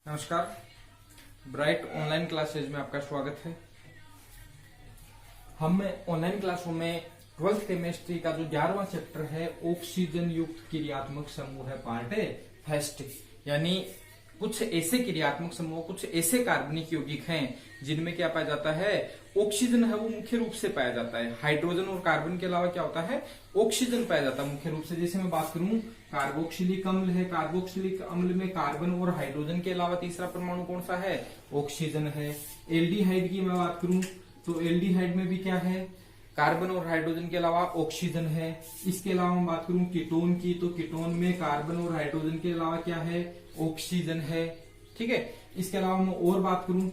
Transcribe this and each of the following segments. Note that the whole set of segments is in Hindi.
नमस्कार। ब्राइट ऑनलाइन क्लासेज में आपका स्वागत है। हम ऑनलाइन क्लासों में 12th केमिस्ट्री का जो 11वां चैप्टर है ऑक्सीजन युक्त क्रियात्मक समूह है पार्ट है फर्स्ट, यानी कुछ ऐसे क्रियात्मक समूह, कुछ ऐसे कार्बनिक यौगिक हैं जिनमें क्या पाया जाता है, ऑक्सीजन है वो मुख्य रूप से पाया जाता है। हाइड्रोजन और कार्बन के अलावा क्या होता है, ऑक्सीजन पाया जाता है मुख्य रूप से। जैसे मैं बात करूं कार्बोक्सिलिक अम्ल है, कार्बोक्सिलिक अम्ल में कार्बन और हाइड्रोजन के अलावा तीसरा परमाणु कौन सा है, ऑक्सीजन है। एल्डिहाइड की मैं बात करूं तो एल्डिहाइड में भी क्या है, कार्बन और हाइड्रोजन के अलावा ऑक्सीजन है। इसके अलावा मैं बात करूं कीटोन की तो कीटोन में कार्बन और हाइड्रोजन के अलावा क्या है, ऑक्सीजन है। ठीक है। इसके अलावा मैं और बात करूं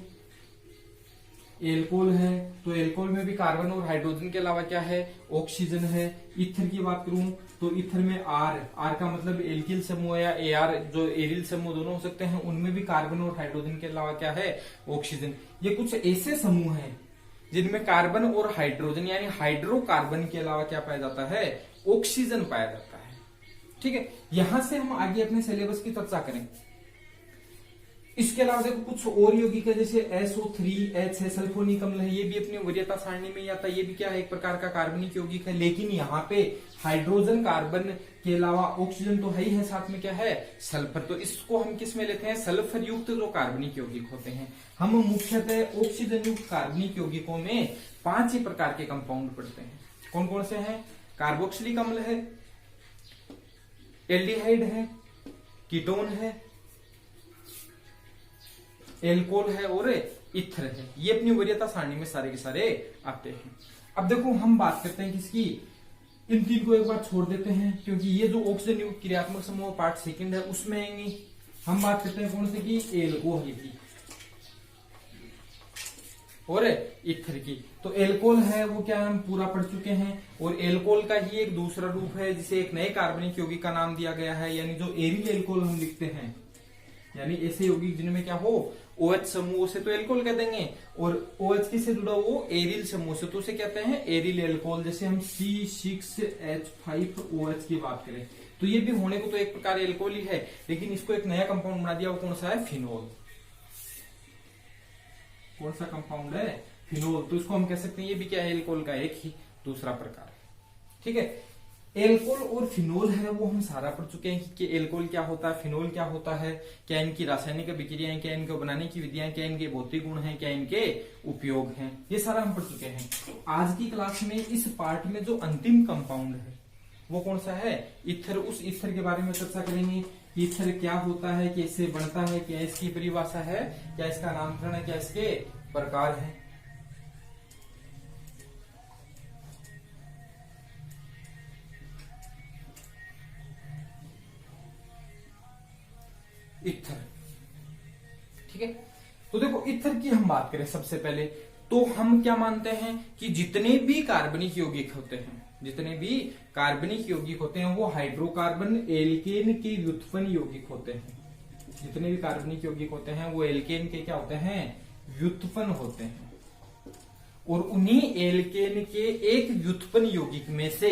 एल्कोहल है तो एल्कोहल में भी कार्बन और हाइड्रोजन के अलावा क्या है, ऑक्सीजन है। ईथर की बात करूं तो ईथर में आर का मतलब एल्किल समूह या एआर जो एरिल समूह दोनों हो सकते हैं, उनमें भी कार्बन और हाइड्रोजन के अलावा क्या है, ऑक्सीजन। ये कुछ ऐसे समूह हैं जिनमें कार्बन और हाइड्रोजन यानी हाइड्रोकार्बन के अलावा क्या पाया जाता है, ऑक्सीजन पाया जाता है। ठीक है। यहां से हम आगे अपने सिलेबस की चर्चा करें। इसके अलावा देखो कुछ और यौगिक है जैसे SO3H है, सल्फोनिक अम्ल है, ये भी अपनी वरीयता सारणी में ही आता है। ये भी क्या है, एक प्रकार का कार्बनिक यौगिक है। लेकिन यहाँ पे हाइड्रोजन कार्बन के अलावा ऑक्सीजन तो है ही है, साथ में क्या है, सल्फर। तो इसको हम किस में लेते हैं, सल्फर युक्त जो कार्बनिक यौगिक होते हैं। हम मुख्यतः ऑक्सीजन युक्त कार्बनिक यौगिकों में 5 ही प्रकार के कंपाउंड पढ़ते हैं। कौन कौन से हैं, कार्बोक्सिलिक अम्ल है, एल्डिहाइड है, कीटोन है, एल्कोहल है और ईथर है। ये अपनी वरीयता सारणी में सारे के सारे आते हैं। अब देखो हम बात करते हैं किसकी, इन तीन को एक बार छोड़ देते हैं क्योंकि ये जो ऑक्सीजन युक्त क्रियात्मक समूह पार्ट सेकंड है उसमें आएंगे। हम बात करते हैं कौन से की, एल्कोहल की और ईथर की। तो एल्कोहल है वो क्या हम पूरा पढ़ चुके हैं, और एल्कोहल का ही एक दूसरा रूप है जिसे एक नए कार्बनिक यौगिक का नाम दिया गया है, यानी जो एरिल एल्कोहल हम लिखते हैं, यानी ऐसे यौगिक जिनमें क्या हो, OH समूह से तो एल्कोहल कह देंगे, और OH किससे जुड़ा हो, एरिल समूह से, तो उसे कहते हैं एरिल एल्कोहल। जैसे हम C6H5OH की बात करें तो ये भी होने को तो एक प्रकार एल्कोहल ही है, लेकिन इसको एक नया कंपाउंड बना दिया। वो कौन सा है, फिनोल। कौन सा कंपाउंड है, फिनोल। तो इसको हम कह सकते हैं ये भी क्या है, एल्कोहल का एक ही दूसरा प्रकार है। ठीक है। एल्कोहल और फिनोल है वो हम सारा पढ़ चुके हैं कि एल्कोहल क्या होता है, फिनोल क्या होता है, क्या इनकी रासायनिक अभिक्रियाएं, क्या इनको बनाने की विधियां, क्या इनके भौतिक गुण हैं, क्या इनके उपयोग हैं, ये सारा हम पढ़ चुके हैं। आज की क्लास में इस पार्ट में जो अंतिम कंपाउंड है वो कौन सा है, ईथर। उस ईथर के बारे में चर्चा करेंगे। ईथर क्या होता है, कैसे बनता है, क्या इसकी परिभाषा है, क्या इसका नामकरण है, क्या इसके प्रकार है। ईथर। ठीक है। तो देखो ईथर की हम बात करें सबसे पहले तो हम क्या मानते हैं कि जितने भी कार्बनिक यौगिक होते हैं, जितने भी कार्बनिक यौगिक होते हैं वो हाइड्रोकार्बन एल्केन के व्युत्पन्न यौगिक होते हैं। जितने भी कार्बनिक यौगिक होते हैं वो एल्केन के क्या होते हैं, व्युत्पन्न होते हैं। और उन्हीं एल्केन के एक व्युत्पन्न यौगिक में से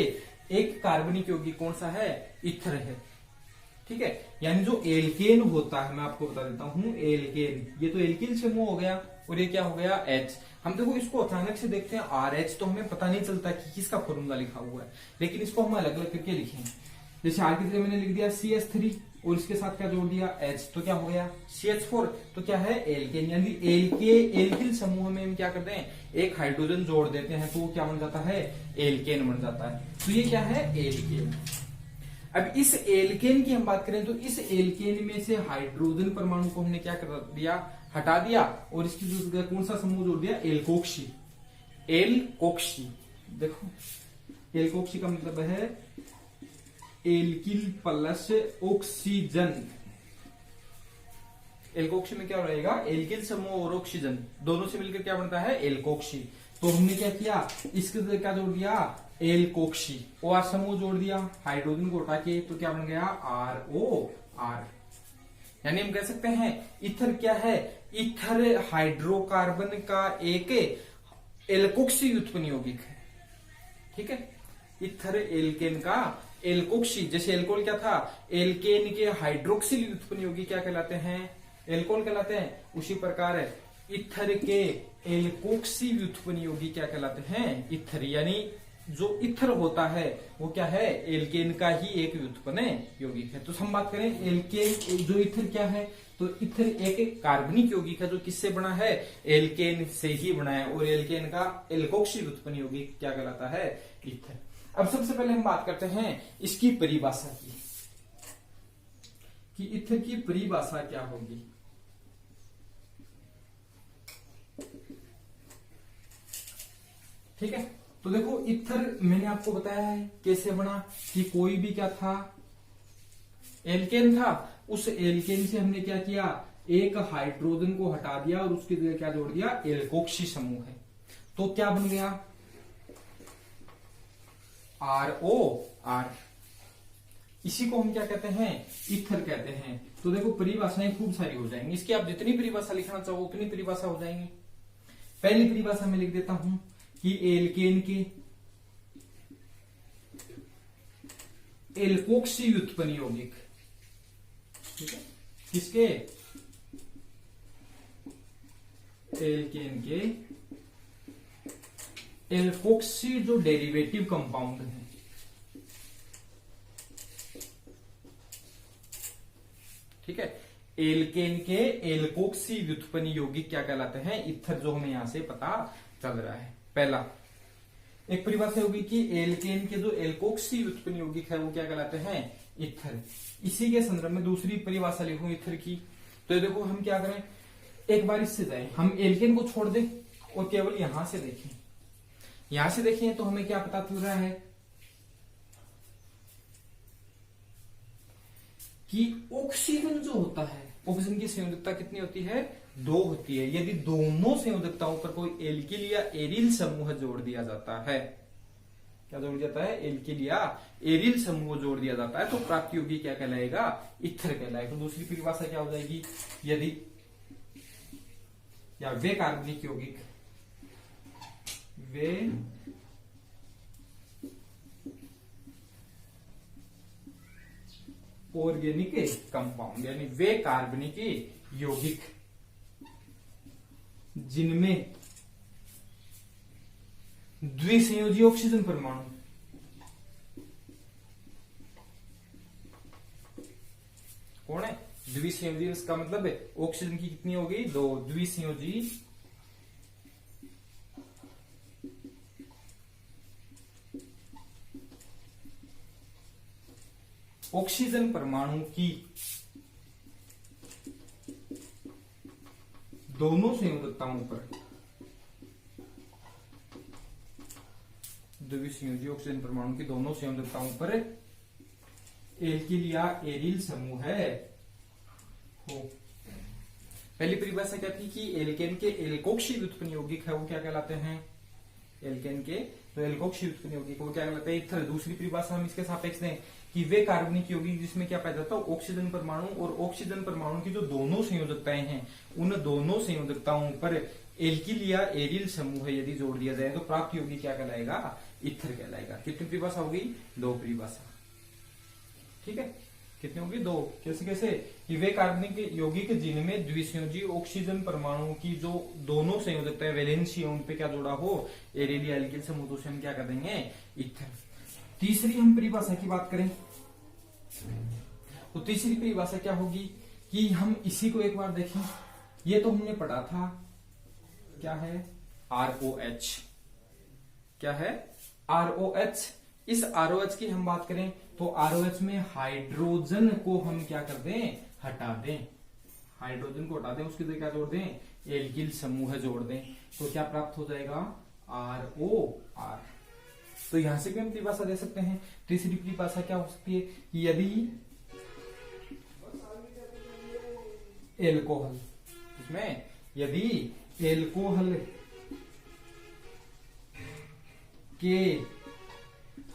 एक कार्बनिक यौगिक कौन सा है, ईथर है। ठीक है। यानी जो एल्केन होता है, मैं आपको बता देता हूं, एल्केन ये तो एल्किल समूह हो गया, और ये क्या हो गया, H। हम देखो इसको अचानक से देखते हैं RH तो हमें पता नहीं चलता कि किसका फॉर्मूला लिखा हुआ है, लेकिन इसको हम अलग अलग करके लिखेंगे। जैसे आगे की मैंने लिख दिया CH3 और इसके साथ क्या जोड़ दिया, H, तो क्या हो गया CH4, तो क्या है, एल्केन। यानी एल्किल समूह में हम क्या करते हैं, एक हाइड्रोजन जोड़ देते हैं तो वो क्या बन जाता है, एल्केन बन जाता है। तो ये क्या है, एल्केन। अब इस एल्केन की हम बात करें तो इस एल्केन में से हाइड्रोजन परमाणु को हमने क्या कर दिया, हटा दिया, और इसकी जगह कौन सा समूह जोड़ दिया, एल्कोक्सी। एल्कोक्सी देखो, एल्कोक्सी का मतलब है एल्किल प्लस ऑक्सीजन। एल्कोक्सी में क्या रहेगा, एल्किल समूह और ऑक्सीजन दोनों से मिलकर क्या बनता है, एल्कोक्सी। तो हमने क्या किया, इसके जगह क्या जोड़ दिया, एल्कोक्सी। OR समूह जोड़ दिया, हाइड्रोजन को हटा के, तो क्या बन गया, ROR। यानी हम कह सकते हैं ईथर क्या है, ईथर हाइड्रोकार्बन का एक एल्कोक्सी व्युत्पन्न यौगिक है। ठीक है। ईथर एल्केन का एल्कोक्सी, जैसे एल्कोहल क्या था, एल्केन के हाइड्रोक्सिल व्युत्पन्न यौगिक क्या कहलाते हैं, एल्कोहल कहलाते हैं। उसी प्रकार इथर के एल्कोक्सी व्युत्पन्न यौगिक क्या कहलाते हैं? इथर। यानी जो इथर होता है वो क्या है? एल्केन का ही एक व्युत्पन्न यौगिक है। तो हम बात करें एल्केन, जो इथर क्या है? तो इथर एक कार्बनिक यौगिक है जो किससे बना है? एल्केन से ही बना है। और एल्केन का एल्कोक्सी व्युत्पन्न यौगिक क्या कहलाता है? इथर। अब सबसे पहले हम बात करते हैं इसकी परिभाषा की, कि इथर की परिभाषा क्या होगी। ठीक है, तो देखो इथर मैंने आपको बताया है कैसे बना, कि कोई भी क्या था? एल्केन था। उस एल्केन से हमने क्या किया? एक हाइड्रोजन को हटा दिया और उसकी जगह क्या जोड़ दिया? एल्कोक्सी समूह है। तो क्या बन गया? ROR। इसी को हम क्या कहते हैं? इथर कहते हैं। तो देखो परिभाषाएं खूब सारी हो जाएंगी इसकी, आप जितनी परिभाषा लिखना चाहो उतनी परिभाषा हो जाएंगी। पहली परिभाषा में लिख देता हूं कि एल्केन के एल्कोक्सी व्युत्पन्न यौगिक, ठीक है, किसके? एल्केन के एल्कोक्सी जो डेरिवेटिव कंपाउंड है, ठीक है, एल्केन के एल्कोक्सी व्युत्पन्न यौगिक क्या कहलाते हैं? इथर, जो हमें यहां से पता चल रहा है। पहला एक परिभाषा होगी कि एल्केन के जो एल्कोक्सी व्युत्पन्न यौगिक है वो क्या कहलाते हैं? इथर। इसी के संदर्भ में दूसरी परिभाषा लिखूं इथर की। तो देखो हम क्या करें, एक बार इससे जाए, हम एल्केन को छोड़ दें और केवल यहां से देखें। यहां से देखें तो हमें क्या पता चल रहा है कि ऑक्सीजन जो होता है, ऑक्सीजन की संयोजकता कितनी होती है? 2 होती है। यदि दोनों संयोजकताओं पर कोई एल्किल या एरिल समूह जोड़ दिया जाता है, क्या जोड़ दिया जाता है? एल्किल या एरिल समूह जोड़ दिया जाता है, तो प्राप्त यौगिक क्या कहलाएगा? इथर कहलाएगा। तो दूसरी परिभाषा क्या हो जाएगी? यदि या वे कार्बनिक यौगिक, वे ऑर्गेनिक कंपाउंड, यानी वे कार्बनिक यौगिक जिनमें द्विसंयोजी ऑक्सीजन परमाणु, कौन है? द्विसंयोजी। इसका मतलब है ऑक्सीजन की कितनी होगी? 2 द्विसंयोजी ऑक्सीजन परमाणु की दोनों संयोजकताओं पर, द्विसंयोजी ऑक्सीजन परमाणु की दोनों संयोजकताओं पर एल्किल या एरिल समूह है हो। पहली परिभाषा क्या थी? कि एल्केन के एल्कोक्सी व्युत्पन्न यौगिक है वो क्या कहलाते हैं? एल्केन के तो एल्कोक्सी व्युत्पन्न यौगिक वो क्या कहलाते हैं? इथर। दूसरी परिभाषा हम इसके सापेक्ष दें कि वे कार्बनिक यौगिक जिसमें क्या पाया जाता है? ऑक्सीजन परमाणु, और ऑक्सीजन परमाणु की जो दोनों संयोजकताएं हैं उन दोनों संयोजकताओं पर एल्किल या एरिल समूह यदि जोड़ दिया जाए तो प्राप्त यौगिक क्या कहलाएगा? इथर कहलाएगा। कितनी परिभाषा होगी? 2 परिभाषा। ठीक है, कितनी होगी? 2। कैसे कैसे? कि वे कार्बनिक यौगिक जिनमें द्विसंयोजी ऑक्सीजन परमाणु की जो दोनों संयोजकताएं वैलेंसी उन पे क्या जोड़ा हो? एरिल या एल्किल समूह, तो हम क्या कर देंगे? इथर। तीसरी हम परिभाषा की बात करें तो तीसरी परिभाषा क्या होगी कि हम इसी को एक बार देखें। ये तो हमने पढ़ा था, क्या है? ROH। क्या है? ROH। इस ROH की हम बात करें तो ROH में हाइड्रोजन को हम क्या कर दें? हटा दें। हाइड्रोजन को हटा दें, उसकी जगह क्या जोड़ दें? एल्किल समूह जोड़ दें। तो क्या प्राप्त हो जाएगा? ROR। तो यहां से भी हम परिभाषा दे सकते हैं। तीसरी परिभाषा क्या हो सकती है कि यदि एल्कोहल, इसमें यदि एल्कोहल के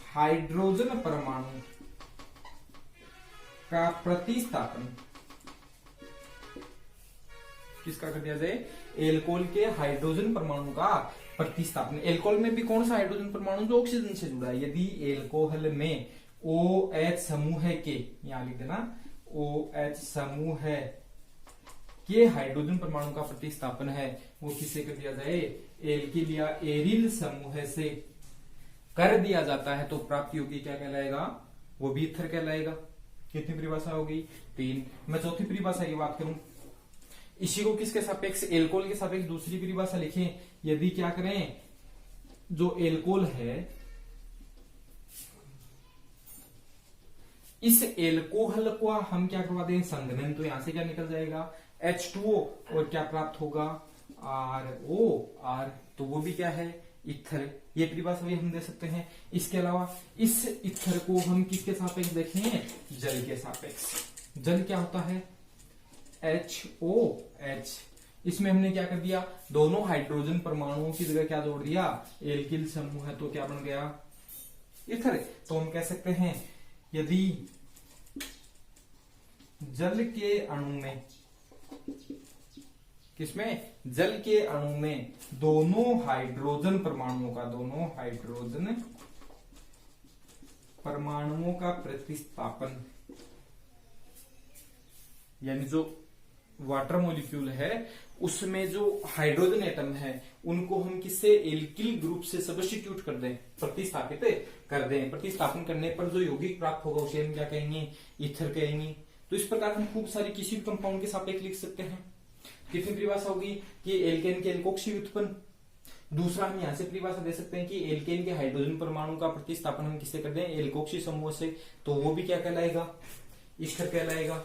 हाइड्रोजन परमाणु का प्रतिस्थापन किसका कर दिया जाए? एल्कोहल के हाइड्रोजन परमाणु का प्रतिस्थापन। एल्कोहल में भी कौन सा हाइड्रोजन परमाणु? जो ऑक्सीजन से जुड़ा है। यदि एल्कोहल में OH समूह के, यहां लिख देना, OH समूह के हाइड्रोजन परमाणु का प्रतिस्थापन है वो किससे कर दिया जाए, एल्किल या एरिल समूह से कर दिया जाता है तो प्राप्त योगी क्या कहलाएगा, वो भी ईथर कहलाएगा। कितनी परिभाषा होगी, 3। मैं चौथी परिभाषा की बात करूं, इसी को किसके सापेक्ष, एल्कोहल के सापेक्ष दूसरी परिभाषा लिखें। यदि क्या करें, जो एल्कोहल है इस एल्कोहल को हम क्या करवा दें, संघनन, तो यहां से क्या निकल जाएगा H2O और क्या प्राप्त होगा ROR, तो वो भी क्या है ईथर। ये परिभाषा भी हम दे सकते हैं। इसके अलावा इस ईथर को हम किसके सापेक्ष देखें, जल के सापेक्ष। जल क्या होता है HOH, इसमें हमने क्या कर दिया, दोनों हाइड्रोजन परमाणुओं की जगह क्या जोड़ दिया, एल्किल समूह है, तो क्या बन गया ईथर। तो हम कह सकते हैं यदि जल के अणु में, किसमें, जल के अणु में दोनों हाइड्रोजन परमाणुओं का प्रतिस्थापन, यानी जो वाटर मॉलिक्यूल है उसमें जो हाइड्रोजन एटम है उनको हम किससे, एल्किल ग्रुप से सब्स्टिट्यूट कर दें, प्रतिस्थापित कर दें। प्रतिस्थापन करने पर जो यौगिक प्राप्त होगा उसे हम क्या कहेंगे, ईथर कहेंगे। तो इस प्रकार हम खूब सारी किसी भी कंपाउंड के सापेक्ष लिख सकते हैं। कितनी परिभाषा होगी कि एल्केन के एल्कोक्सी व्युत्पन्न। दूसरा हम यहां से परिभाषा दे सकते हैं कि एल्केन के हाइड्रोजन परमाणु का प्रतिस्थापन हम किससे कर दें, एल्कोक्सी समूह से, तो वो भी क्या कहलाएगा, ईथर कहलाएगा।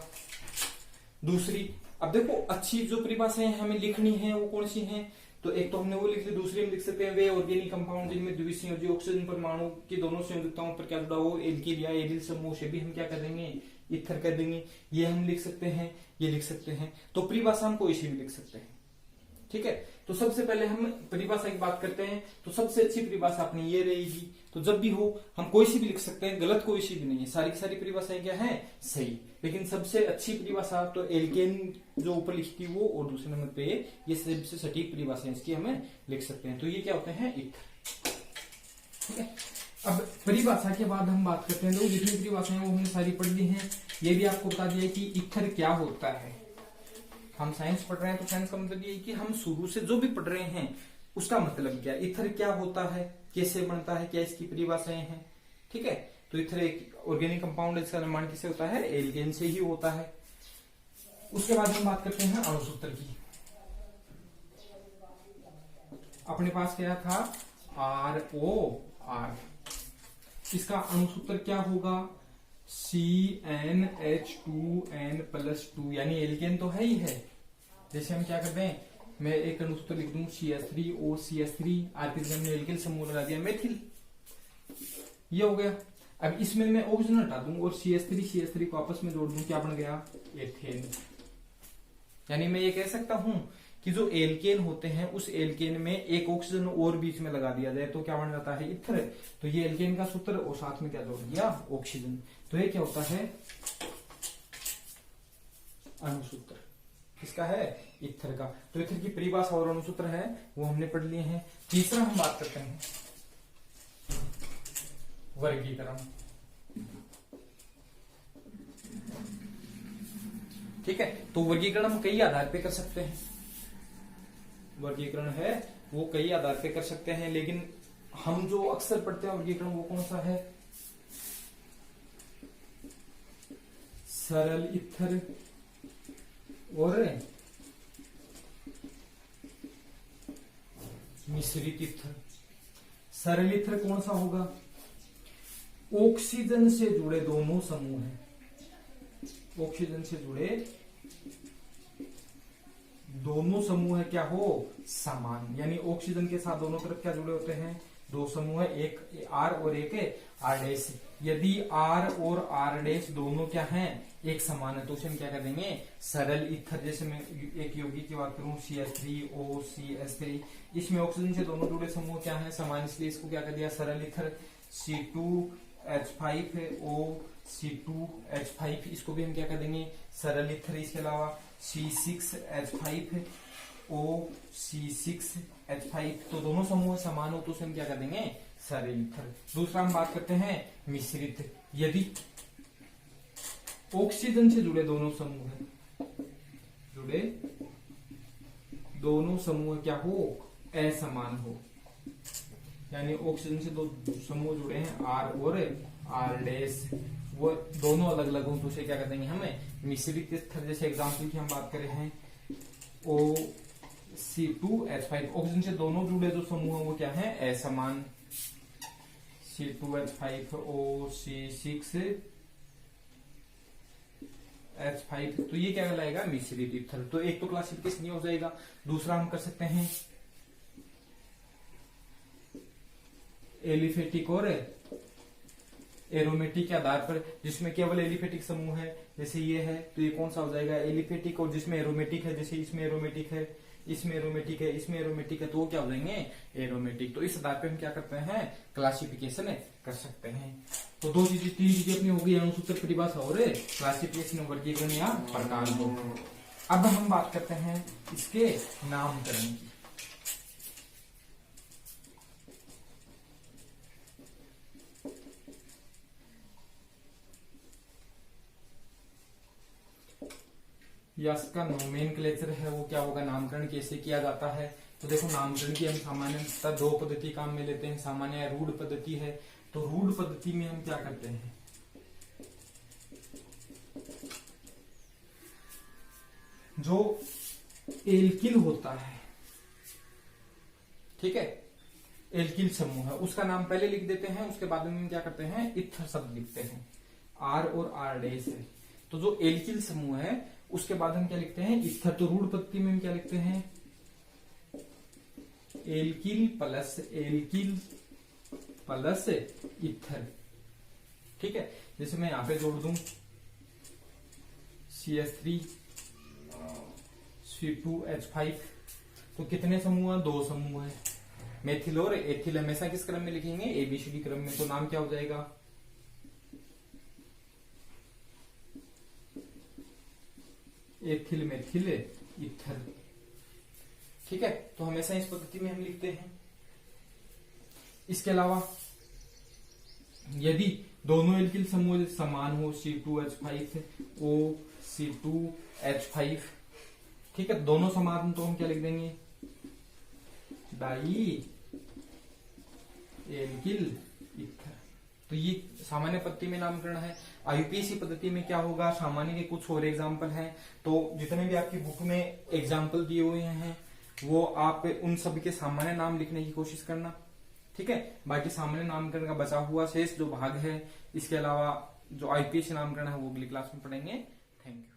दूसरी, अब देखो अच्छी जो परिभाषाएं हमें लिखनी है वो कौन सी हैं, तो एक तो हमने वो लिख ली, दूसरी हम लिख सकते हैं वे ऑर्गेनिक कंपाउंड जिनमें द्विसंयोजी ऑक्सीजन परमाणु की दोनों संयोजकताओं पर क्या जुड़ा हो, एल्किल या एरिल समूह से भी हम क्या कर देंगे, ईथर कर देंगे। ये हम लिख सकते हैं, ये लिख सकते हैं। तो परिभाषा हम कोई सी भी लिख सकते हैं, ठीक है। तो सबसे पहले हम परिभाषा की बात करते हैं, तो सबसे अच्छी परिभाषा अपनी ये रहेगी। तो जब भी हो हम कोई सी भी लिख सकते हैं, गलत कोई सी भी नहीं है, सारी की सारी परिभाषाएं क्या है, सही। लेकिन सबसे अच्छी परिभाषा तो एल्केन जो ऊपर लिखी थी वो, और दूसरे नंबर पे ये सबसे सटीक परिभाषा इसकी हमें लिख सकते हैं। तो ये क्या होते हैं, ईथर, ठीक है। अब परिभाषा के बाद हम बात करते हैं, तो जितनी परिभाषाएं वो हमने सारी पढ़ ली हैं। ये भी आपको बता दिया कि ईथर क्या होता है। हम साइंस पढ़ रहे हैं तो साइंस का मतलब ये है कि हम शुरू से जो भी पढ़ रहे हैं उसका मतलब क्या, ईथर क्या होता है, कैसे बनता है, क्या इसकी परिभाषाएं हैं, ठीक है। तो ईथर एक ऑर्गेनिक कंपाउंड है, इसका निर्माण किससे होता है, एल्केन से ही होता है। उसके बाद हम बात करते हैं अणुसूत्र की। अपने पास क्या था, ROR, इसका अणुसूत्र क्या होगा, CnH2n+2, यानी एल्केन तो है ही है। जैसे हम क्या करते हैं, मैं एक अणुसूत्र लिख दूं CH3OCH3, आखिर हमने एल्किल समूह लगा दिया मेथिल, ये हो गया। अब इसमें मैं ऑक्सीजन हटा दूं और CH3 को आपस में जोड़ दूं, क्या बन गया, एथेन। यानी मैं ये कह सकता हूं कि जो एल्केन होते हैं उस एल्केन में एक ऑक्सीजन और बीच में लगा दिया जाए तो क्या बन जाता है, ईथर। तो ये एल्केन का सूत्र और साथ में क्या जोड़ दिया, ऑक्सीजन। तो ये क्या होता है, अणुसूत्र। किसका है, ईथर का। तो ईथर की परिभाषा और अणुसूत्र है वो हमने पढ़ लिए हैं। तीसरा हम बात करते हैं वर्गीकरण, ठीक है। तो वर्गीकरण हम कई आधार पे कर सकते हैं, वर्गीकरण है वो कई आधार पे कर सकते हैं, लेकिन हम जो अक्सर पढ़ते हैं वर्गीकरण वो कौन सा है, सरल ईथर और मिश्रित ईथर। सरल ईथर कौन सा होगा, ऑक्सीजन से जुड़े दोनों समूह हैं, ऑक्सीजन से जुड़े दोनों समूह है क्या हो, समान। यानी ऑक्सीजन के साथ दोनों तरफ क्या जुड़े होते हैं, दो समूह है, एक R और एक R'। यदि R और R' दोनों क्या हैं, एक समान है, तो उसे हम क्या कर देंगे, सरल ईथर। जैसे मैं एक यौगिक की बात करूं CH3OCH3, इसमें ऑक्सीजन से दोनों जुड़े समूह क्या है, समान, इसलिए इसको क्या कर दिया, सरल ईथर। C2H5OC2H5, इसको भी हम क्या कर देंगे, सरल ईथर। इसके अलावा C6H5OC6H5, तो दोनों समूह समान हो तो उसे हम क्या कर देंगे, सरल ईथर। दूसरा हम बात करते हैं मिश्रित। यदि ऑक्सीजन से जुड़े दोनों समूह हैं, जुड़े दोनों समूह क्या हो, असमान हो। यानी ऑक्सीजन से दो समूह जुड़े हैं R और R', वो दोनों अलग अलग हो तो उसे क्या कहते हैं हमें मिश्रित स्तर। जैसे एग्जांपल की हम बात करें हैं C2H5, ऑक्सीजन से दोनों जुड़े जो समूह है वो क्या है, असमान। C2H5 O6H5, तो ये क्या कहलाएगा, मिश्रित ईथर। तो एक तो क्लासिफिकेशन हो जाएगा। दूसरा हम कर सकते हैं एलिफेटिक और एरोमेटिक के आधार पर, जिसमें केवल एलिफेटिक समूह है, जैसे ये है तो ये कौन सा हो जाएगा, एलिफेटिक। और जिसमें एरोमेटिक है, जैसे इसमें एरोमेटिक है, इसमें एरोमेटिक है, इसमें एरोमेटिक है, तो वो क्या हो जाएंगे, एरोमेटिक। तो इस आधार पे हम क्या करते हैं, क्लासिफिकेशन कर सकते हैं। तो दो चीजें, तीन चीजें अपनी होगी, अणुसूत्र, परिभाषा और क्लासिफिकेशन, वर्गीकरण या प्रकार को। अब हम बात करते हैं इसके नामकरण की। या इसका नोमेनक्लेचर है वो क्या होगा, नामकरण कैसे किया जाता है। तो देखो, नामकरण की हम सामान्यतः दो पद्धति काम में लेते हैं। सामान्य रूढ़ पद्धति है। तो रूढ़ पद्धति में हम क्या करते हैं, जो एल्किल होता है, ठीक है, एल्किल समूह है, उसका नाम पहले लिख देते हैं, उसके बाद में हम क्या करते हैं, इथर शब्द लिखते हैं, R और R' है। तो जो एल्किल समूह है उसके बाद हम क्या लिखते हैं, इथर। तो रूढ़ पद्धति में हम क्या लिखते हैं, एल्किल प्लस इथर, ठीक है। जैसे मैं यहां पे जोड़ दूं CH3 C2H5, तो कितने समूह है, दो समूह है, मेथिल और एथिल। हमेशा किस क्रम में लिखेंगे, ABCD क्रम में। तो नाम क्या हो जाएगा, एथिल मेथिल इथर, ठीक है। तो हमेशा इस पद्धति में हम लिखते हैं। इसके अलावा यदि दोनों एल्किल समूह समान हो, C2H5 O C2H5, ठीक है, दोनों समान, तो हम क्या लिख देंगे, डाई एल्किल इथर। तो ये सामान्य पद्धति में नामकरण है। IUPAC पद्धति में क्या होगा, सामान्य के कुछ और एग्जाम्पल हैं। तो जितने भी आपकी बुक में एग्जाम्पल दिए हुए हैं वो आप उन सभी के सामान्य नाम लिखने की कोशिश करना, ठीक है। बाकी सामान्य नामकरण का बचा हुआ शेष जो भाग है, इसके अलावा जो IUPAC नामकरण है वो अगली क्लास में पढ़ेंगे। Thank you.